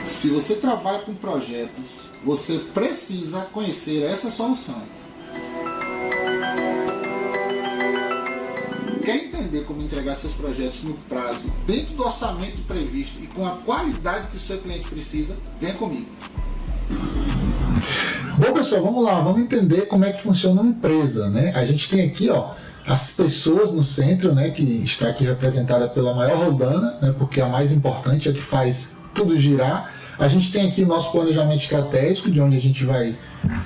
Se você trabalha com projetos, você precisa conhecer essa solução. Quer entender como entregar seus projetos no prazo, dentro do orçamento previsto e com a qualidade que o seu cliente precisa? Venha comigo. Bom, pessoal, vamos lá, vamos entender como é que funciona uma empresa, né? A gente tem aqui, as pessoas no centro, né, que está aqui representada pela maior Rodana, né, porque a mais importante é que faz tudo girar. A gente tem aqui o nosso planejamento estratégico, de onde a gente vai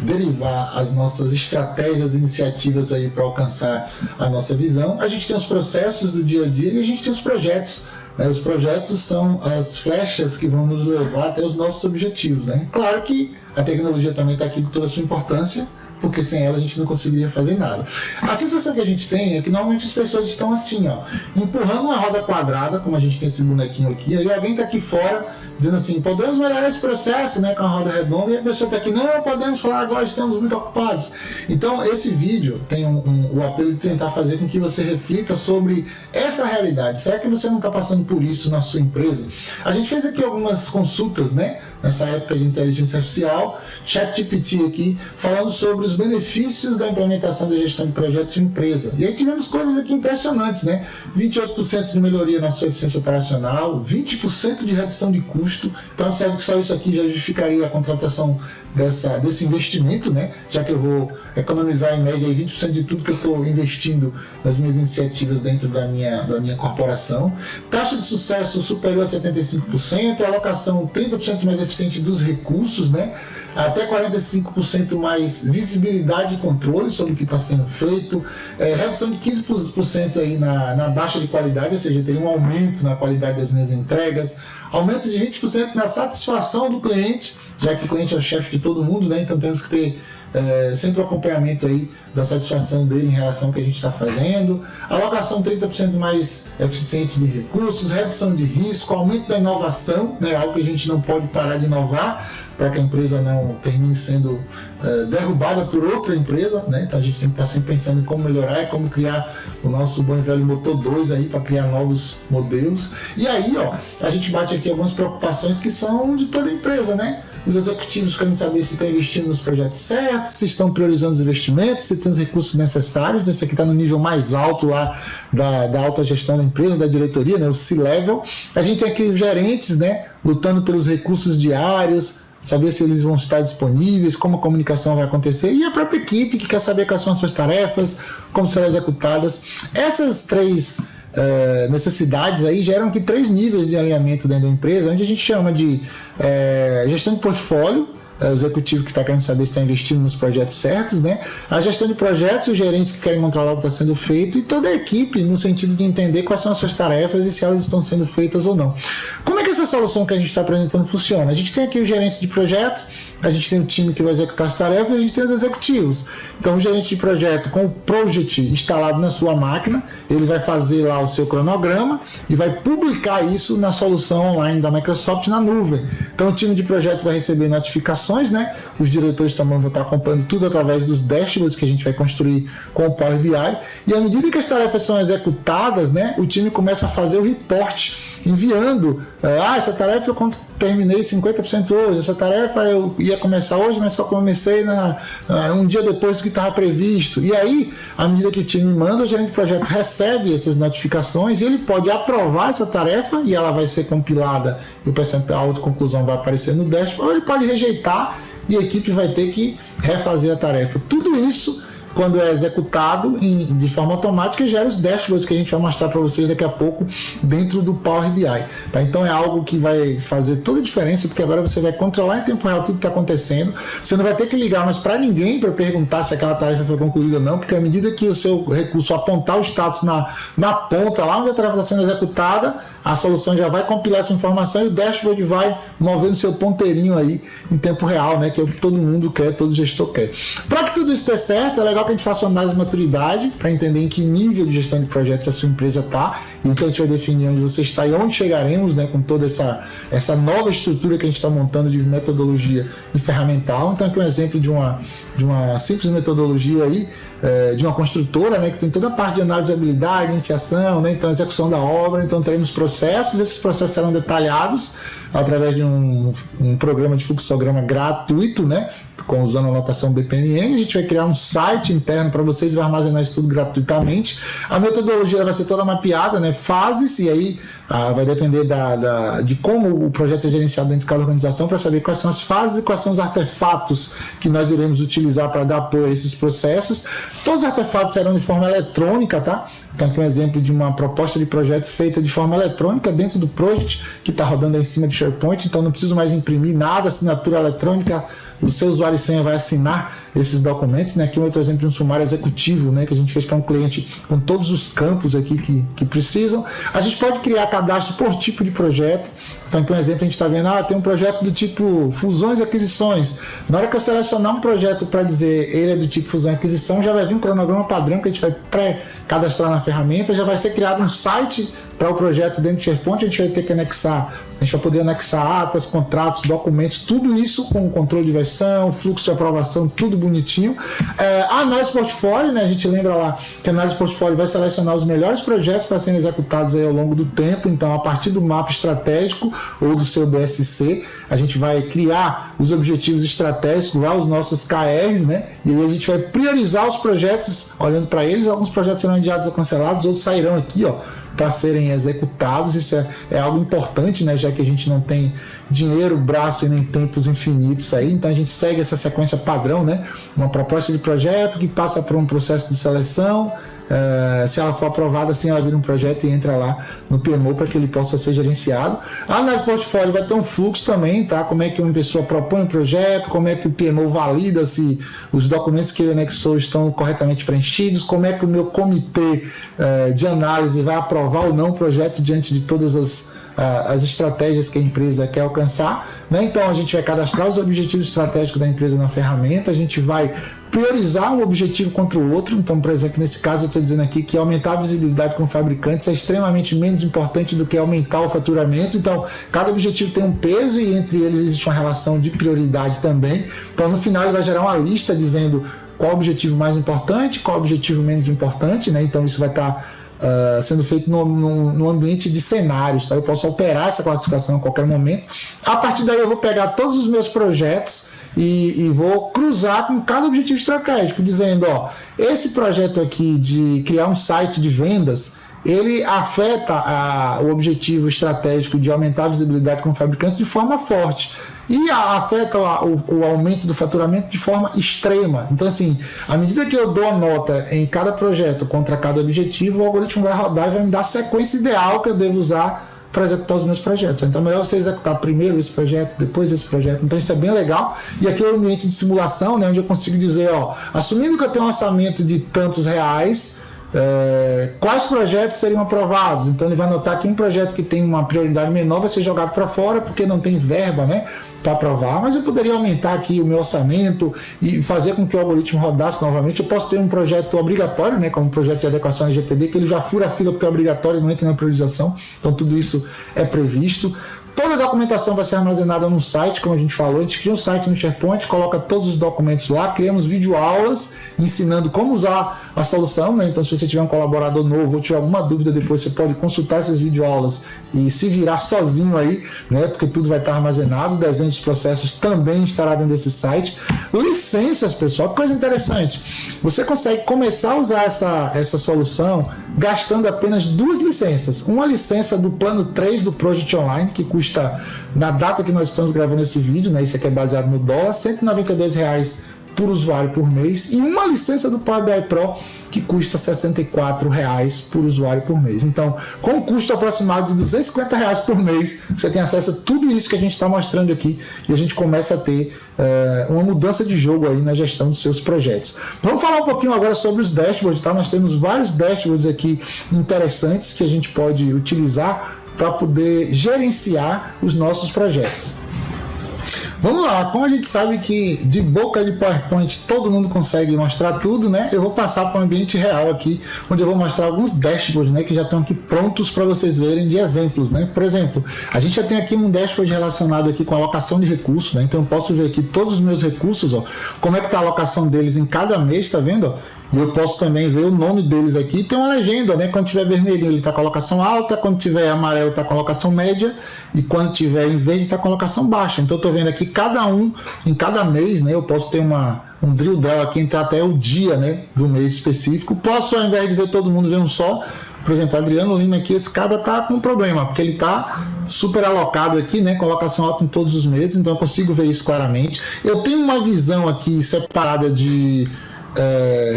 derivar as nossas estratégias e iniciativas aí para alcançar a nossa visão. A gente tem os processos do dia a dia e a gente tem os projetos. Os projetos são as flechas que vão nos levar até os nossos objetivos, né? Claro que a tecnologia também está aqui com toda a sua importância, porque sem ela a gente não conseguiria fazer nada. A sensação que a gente tem é que normalmente as pessoas estão assim, empurrando uma roda quadrada, como a gente tem esse bonequinho aqui, aí alguém está aqui fora dizendo assim, podemos melhorar esse processo, né, com a roda redonda, e a pessoa está aqui, não podemos falar agora, estamos muito ocupados. Então esse vídeo tem o apelo de tentar fazer com que você reflita sobre essa realidade. Será que você não está passando por isso na sua empresa? A gente fez aqui algumas consultas, né, nessa época de inteligência artificial, ChatGPT aqui, falando sobre os benefícios da implementação da gestão de projetos em empresa. E aí tivemos coisas aqui impressionantes, né? 28% de melhoria na sua eficiência operacional, 20% de redução de custo. Então observe que só isso aqui já justificaria a contratação desse investimento, né? Já que eu vou economizar em média 20% de tudo que eu estou investindo nas minhas iniciativas dentro da minha corporação. Taxa de sucesso superior a 75%, alocação 30% mais eficiente dos recursos, né? Até 45% mais visibilidade e controle sobre o que está sendo feito, redução de 15% aí na baixa de qualidade, ou seja, teria um aumento na qualidade das minhas entregas, aumento de 20% na satisfação do cliente, já que o cliente é o chefe de todo mundo, né? Então temos que ter sempre o acompanhamento aí da satisfação dele em relação ao que a gente está fazendo, alocação 30% mais eficiente de recursos, redução de risco, aumento da inovação, né? Algo que a gente não pode parar de inovar para que a empresa não termine sendo derrubada por outra empresa, né? Então a gente tem que estar sempre pensando em como melhorar e como criar o nosso bom e velho motor 2 aí para criar novos modelos. E aí, a gente bate aqui algumas preocupações que são de toda a empresa, né? Os executivos querem saber se estão investindo nos projetos certos, se estão priorizando os investimentos, se tem os recursos necessários. Esse aqui está no nível mais alto lá da alta gestão da empresa, da diretoria, né? O C-Level. A gente tem aqui os gerentes, né? Lutando pelos recursos diários, saber se eles vão estar disponíveis, como a comunicação vai acontecer, e a própria equipe que quer saber quais são as suas tarefas, como serão executadas. Essas três necessidades aí geram aqui 3 níveis de alinhamento dentro da empresa, onde a gente chama de gestão de portfólio, o executivo que está querendo saber se está investindo nos projetos certos, né? A gestão de projetos, os gerentes que querem controlar o que está sendo feito, e toda a equipe no sentido de entender quais são as suas tarefas e se elas estão sendo feitas ou não. Como é que essa solução que a gente está apresentando funciona? A gente tem aqui os gerentes de projeto, a gente tem o time que vai executar as tarefas e a gente tem os executivos. Então o gerente de projeto com o Project instalado na sua máquina, ele vai fazer lá o seu cronograma e vai publicar isso na solução online da Microsoft na nuvem. Então o time de projeto vai receber notificações, né? Os diretores também vão estar acompanhando tudo através dos dashboards que a gente vai construir com o Power BI, e à medida que as tarefas são executadas, né, o time começa a fazer o report, enviando, essa tarefa eu terminei 50% hoje, essa tarefa eu ia começar hoje, mas só comecei um dia depois do que estava previsto. E aí, à medida que o time manda, o gerente de projeto recebe essas notificações e ele pode aprovar essa tarefa e ela vai ser compilada e o percentual de conclusão vai aparecer no dashboard, ou ele pode rejeitar e a equipe vai ter que refazer a tarefa. Tudo isso, quando é executado de forma automática, gera os dashboards que a gente vai mostrar para vocês daqui a pouco dentro do Power BI. Tá? Então é algo que vai fazer toda a diferença, porque agora você vai controlar em tempo real tudo que está acontecendo. Você não vai ter que ligar mais para ninguém para perguntar se aquela tarefa foi concluída ou não, porque à medida que o seu recurso apontar o status na ponta, lá onde a tarefa está sendo executada, a solução já vai compilar essa informação e o dashboard vai movendo seu ponteirinho aí em tempo real, né? Que é o que todo mundo quer, todo gestor quer. Para que tudo isso dê certo, é legal que a gente faça uma análise de maturidade para entender em que nível de gestão de projetos a sua empresa está. Então a gente vai definir onde você está e onde chegaremos, né? Com toda essa nova estrutura que a gente está montando de metodologia e ferramental. Então aqui um exemplo de uma simples metodologia aí, de uma construtora, né, que tem toda a parte de análise de viabilidade, iniciação, né, então execução da obra, então teremos processos, esses processos serão detalhados através de um programa de fluxograma gratuito, né, usando a anotação BPMN. A gente vai criar um site interno para vocês, vai armazenar isso tudo gratuitamente. A metodologia vai ser toda mapeada, né, fases, e aí vai depender de como o projeto é gerenciado dentro de cada organização, para saber quais são as fases e quais são os artefatos que nós iremos utilizar para dar apoio a esses processos. Todos os artefatos serão de forma eletrônica, tá? Então aqui um exemplo de uma proposta de projeto feita de forma eletrônica dentro do project, que está rodando aí em cima de SharePoint, então não preciso mais imprimir nada, assinatura eletrônica, o seu usuário e senha vai assinar esses documentos, né? Aqui um outro exemplo de um sumário executivo, né, que a gente fez para um cliente com todos os campos aqui que precisam. A gente pode criar cadastro por tipo de projeto. Então aqui um exemplo, a gente está vendo, tem um projeto do tipo fusões e aquisições. Na hora que eu selecionar um projeto para dizer ele é do tipo fusão e aquisição, já vai vir um cronograma padrão que a gente vai pré-cadastrar na ferramenta, já vai ser criado um site para o projeto dentro do SharePoint, a gente vai ter que anexar, a gente vai poder anexar atas, contratos, documentos, tudo isso com controle de versão, fluxo de aprovação, tudo bonitinho. A análise portfólio, né, a gente lembra lá que a análise portfólio vai selecionar os melhores projetos para serem executados aí ao longo do tempo, então a partir do mapa estratégico ou do seu BSC, a gente vai criar os objetivos estratégicos lá, os nossos KRs, né, e aí a gente vai priorizar os projetos olhando para eles. Alguns projetos serão adiados ou cancelados, outros sairão aqui, para serem executados. Isso é algo importante, né, já que a gente não tem dinheiro, braço e nem tempos infinitos aí, então a gente segue essa sequência padrão, né, uma proposta de projeto que passa por um processo de seleção, se ela for aprovada, assim ela vira um projeto e entra lá no PMO para que ele possa ser gerenciado. A análise portfólio vai ter um fluxo também, tá? Como é que uma pessoa propõe um projeto, como é que o PMO valida se os documentos que ele anexou estão corretamente preenchidos, como é que o meu comitê de análise vai aprovar ou não o projeto diante de todas as estratégias que a empresa quer alcançar, né? Então a gente vai cadastrar os objetivos estratégicos da empresa na ferramenta, a gente vai priorizar um objetivo contra o outro. Então, por exemplo, nesse caso eu estou dizendo aqui que aumentar a visibilidade com fabricantes é extremamente menos importante do que aumentar o faturamento. Então, cada objetivo tem um peso e entre eles existe uma relação de prioridade também. Então, no final ele vai gerar uma lista dizendo qual o objetivo mais importante, qual o objetivo menos importante, né? Então isso vai estar sendo feito no ambiente de cenários, tá? Eu posso alterar essa classificação a qualquer momento. A partir daí eu vou pegar todos os meus projetos e vou cruzar com cada objetivo estratégico, dizendo, esse projeto aqui de criar um site de vendas, ele afeta o objetivo estratégico de aumentar a visibilidade com o fabricante de forma forte e afeta o aumento do faturamento de forma extrema. Então, assim, à medida que eu dou a nota em cada projeto contra cada objetivo, o algoritmo vai rodar e vai me dar a sequência ideal que eu devo usar para executar os meus projetos. Então é melhor você executar primeiro esse projeto, depois esse projeto. Então isso é bem legal. E aqui é o ambiente de simulação, né, onde eu consigo dizer, assumindo que eu tenho um orçamento de tantos reais, quais projetos seriam aprovados. Então ele vai notar que um projeto que tem uma prioridade menor vai ser jogado para fora porque não tem verba, né, para aprovar, mas eu poderia aumentar aqui o meu orçamento e fazer com que o algoritmo rodasse novamente. Eu posso ter um projeto obrigatório, né, como um projeto de adequação LGPD, que ele já fura a fila porque é obrigatório e não entra na priorização. Então tudo isso é previsto. Toda a documentação vai ser armazenada no site, como a gente falou. A gente cria um site no SharePoint, coloca todos os documentos lá, criamos videoaulas ensinando como usar a solução, né? Então, se você tiver um colaborador novo ou tiver alguma dúvida depois, você pode consultar essas videoaulas e se virar sozinho aí, né? Porque tudo vai estar armazenado. O desenho dos processos também estará dentro desse site. Licenças, pessoal, coisa interessante. Você consegue começar a usar essa solução gastando apenas 2 licenças. Uma licença do plano 3 do Project Online, que custa, na data que nós estamos gravando esse vídeo, né, isso aqui é baseado no dólar, R$ 192 por usuário por mês, e uma licença do Power BI Pro que custa R$ 64 por usuário por mês. Então, com um custo aproximado de R$ 250 por mês, você tem acesso a tudo isso que a gente está mostrando aqui e a gente começa a ter uma mudança de jogo aí na gestão dos seus projetos. Vamos falar um pouquinho agora sobre os dashboards, tá? Nós temos vários dashboards aqui interessantes que a gente pode utilizar para poder gerenciar os nossos projetos. Vamos lá, como a gente sabe que de boca de PowerPoint todo mundo consegue mostrar tudo, né? Eu vou passar para um ambiente real aqui, onde eu vou mostrar alguns dashboards, né, que já estão aqui prontos para vocês verem de exemplos, né? Por exemplo, a gente já tem aqui um dashboard relacionado aqui com a alocação de recursos, né? Então eu posso ver aqui todos os meus recursos, como é que está a alocação deles em cada mês, tá vendo? E eu posso também ver o nome deles aqui. Tem uma legenda, né? Quando tiver vermelhinho ele está colocação alta, quando tiver amarelo está colocação média, e quando tiver em verde está colocação baixa. Então eu estou vendo aqui cada um, em cada mês, né? Eu posso ter um drill down aqui, entrar até o dia, né, do mês específico. Posso, ao invés de ver todo mundo, ver um só. Por exemplo, Adriano Lima aqui, esse cabra tá com um problema, porque ele tá super alocado aqui, né? Colocação alta em todos os meses, então eu consigo ver isso claramente. Eu tenho uma visão aqui separada de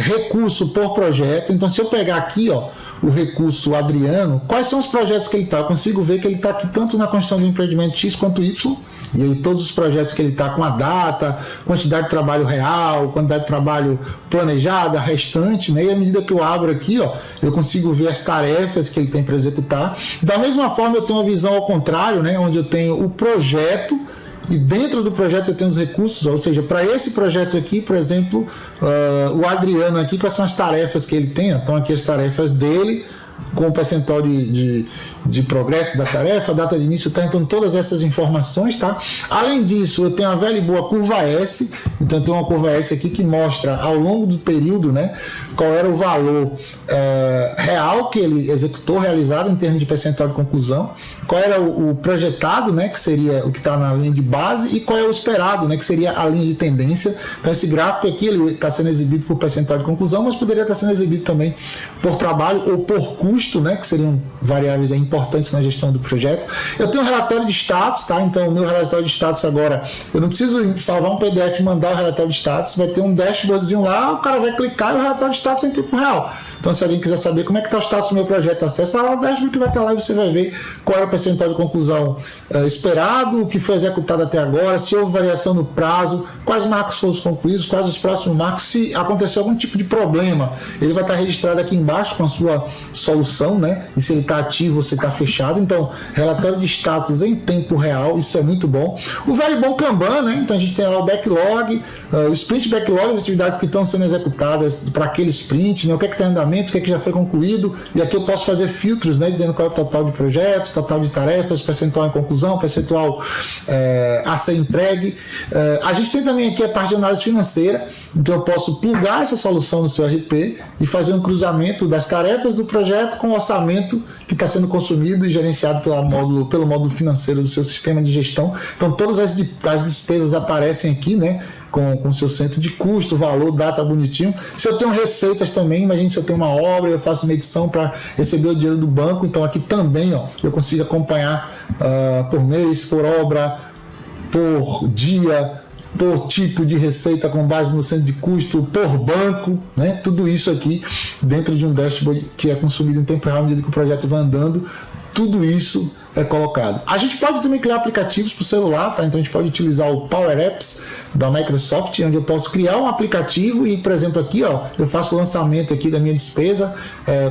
recurso por projeto. Então, se eu pegar aqui, ó, o recurso Adriano, quais são os projetos que ele está? Eu consigo ver que ele está aqui tanto na construção do empreendimento X quanto Y, e aí todos os projetos que ele está com a data, quantidade de trabalho real, quantidade de trabalho planejada, restante, né? E à medida que eu abro aqui, ó, eu consigo ver as tarefas que ele tem para executar. Da mesma forma, eu tenho uma visão ao contrário, né? Onde eu tenho o projeto, e dentro do projeto eu tenho os recursos, ou seja, para esse projeto aqui, por exemplo, o Adriano aqui, quais são as tarefas que ele tem? Então aqui as tarefas dele, com o percentual de progresso da tarefa, data de início, tá? Então todas essas informações, tá? Além disso, eu tenho a velha e boa curva S, então tem uma curva S aqui que mostra ao longo do período, né, qual era o valor real que ele executou, realizado em termos de percentual de conclusão, qual era o projetado, né, que seria o que está na linha de base, e qual é o esperado, né, que seria a linha de tendência. Então esse gráfico aqui ele está sendo exibido por percentual de conclusão, mas poderia estar sendo exibido também por trabalho ou por custo, né, que seriam variáveis importantes na gestão do projeto. Eu tenho um relatório de status, tá? Então o meu relatório de status agora, eu não preciso salvar um PDF e mandar o relatório de status, vai ter um dashboardzinho lá, o cara vai clicar e o relatório de status é em tempo real. Então, se alguém quiser saber como é que está o status do meu projeto, acessa lá o dashboard que vai estar lá e você vai ver qual era o percentual de conclusão esperado, o que foi executado até agora, se houve variação no prazo, quais marcos foram concluídos, quais os próximos marcos, se aconteceu algum tipo de problema, ele vai estar registrado aqui embaixo com a sua solução, né? E se ele está ativo ou se está fechado. Então, relatório de status em tempo real, isso é muito bom. O velho e bom Kanban, né? Então a gente tem lá o backlog, o sprint backlog, as atividades que estão sendo executadas para aquele sprint, né? O que é que está em andamento, o que é que já foi concluído, e aqui eu posso fazer filtros, né? Dizendo qual é o total de projetos, total de tarefas, percentual em conclusão, percentual a ser entregue. A gente tem também aqui a parte de análise financeira, então eu posso plugar essa solução no seu RP e fazer um cruzamento das tarefas do projeto com o orçamento que está sendo consumido e gerenciado pelo módulo financeiro do seu sistema de gestão. Então todas as despesas aparecem aqui, né? Com o seu centro de custo, valor, data bonitinho. Se eu tenho receitas também, imagine se eu tenho uma obra, eu faço medição para receber o dinheiro do banco, então aqui também, ó, eu consigo acompanhar por mês, por obra, por dia, por tipo de receita com base no centro de custo, por banco, né? Tudo isso aqui dentro de um dashboard que é consumido em tempo real à medida que o projeto vai andando. Tudo isso é colocado. A gente pode também criar aplicativos para o celular, tá? Então a gente pode utilizar o Power Apps da Microsoft, onde eu posso criar um aplicativo e, por exemplo, aqui, ó, eu faço o lançamento aqui da minha despesa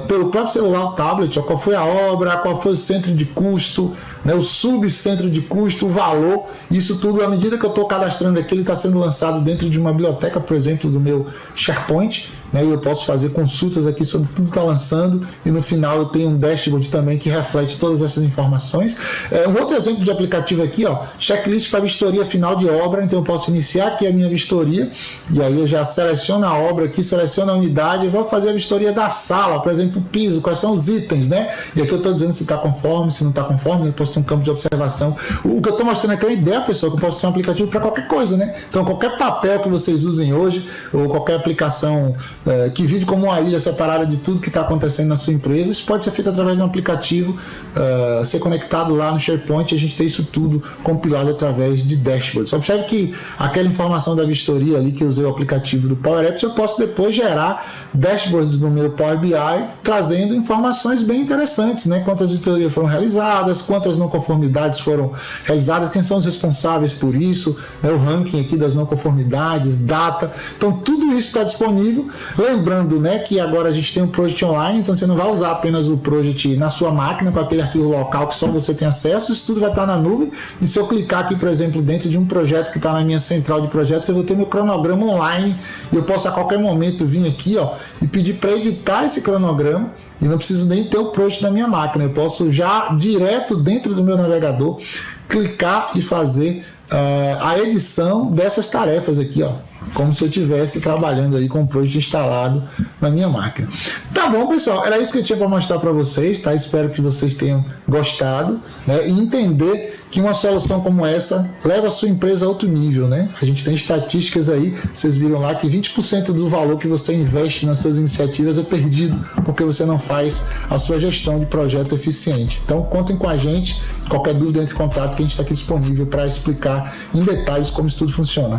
pelo próprio celular, o tablet, ó, qual foi a obra, qual foi o centro de custo, né, o subcentro de custo, o valor, isso tudo, à medida que eu estou cadastrando aqui, ele está sendo lançado dentro de uma biblioteca, por exemplo, do meu SharePoint, né, e eu posso fazer consultas aqui sobre tudo que está lançando, e no final eu tenho um dashboard também que reflete todas essas informações. Um outro exemplo de aplicativo aqui, ó, checklist para vistoria final de obra, então eu posso iniciar aqui a minha vistoria, e aí eu já seleciono a obra aqui, seleciono a unidade, e vou fazer a vistoria da sala, por exemplo, o piso, quais são os itens, né, e aqui eu estou dizendo se está conforme, se não está conforme, eu posso ter um campo de observação. O que eu estou mostrando aqui é uma ideia, pessoal, que eu posso ter um aplicativo para qualquer coisa, né, então qualquer papel que vocês usem hoje, ou qualquer aplicação que vive como uma ilha separada de tudo que está acontecendo na sua empresa, isso pode ser feito através de um aplicativo, ser conectado lá no SharePoint, a gente tem isso tudo compilado através de dashboards. Observe que aquela informação da vistoria ali que eu usei o aplicativo do Power Apps, eu posso depois gerar dashboards no meu Power BI, trazendo informações bem interessantes, né? Quantas vistorias foram realizadas, quantas não conformidades foram realizadas, quem são os responsáveis por isso, né? O ranking aqui das não conformidades, data, então tudo isso está disponível. Lembrando, né, que agora a gente tem um Project Online, então você não vai usar apenas o Project na sua máquina com aquele arquivo local que só você tem acesso, isso tudo vai estar na nuvem, e se eu clicar aqui, por exemplo, dentro de um projeto que está na minha central de projetos, eu vou ter meu cronograma online, e eu posso a qualquer momento vir aqui, ó, e pedir para editar esse cronograma, e não preciso nem ter o Project na minha máquina, eu posso já direto dentro do meu navegador clicar e fazer a edição dessas tarefas aqui, ó. como se eu estivesse trabalhando aí com o Project instalado na minha máquina. Tá bom, pessoal, era isso que eu tinha para mostrar para vocês, tá? Espero que vocês tenham gostado, né? E entender que uma solução como essa leva a sua empresa a outro nível, né? A gente tem estatísticas aí, vocês viram lá que 20% do valor que você investe nas suas iniciativas é perdido porque você não faz a sua gestão de projeto eficiente. Então, contem com a gente. Qualquer dúvida, entre em contato, que a gente está aqui disponível para explicar em detalhes como isso tudo funciona.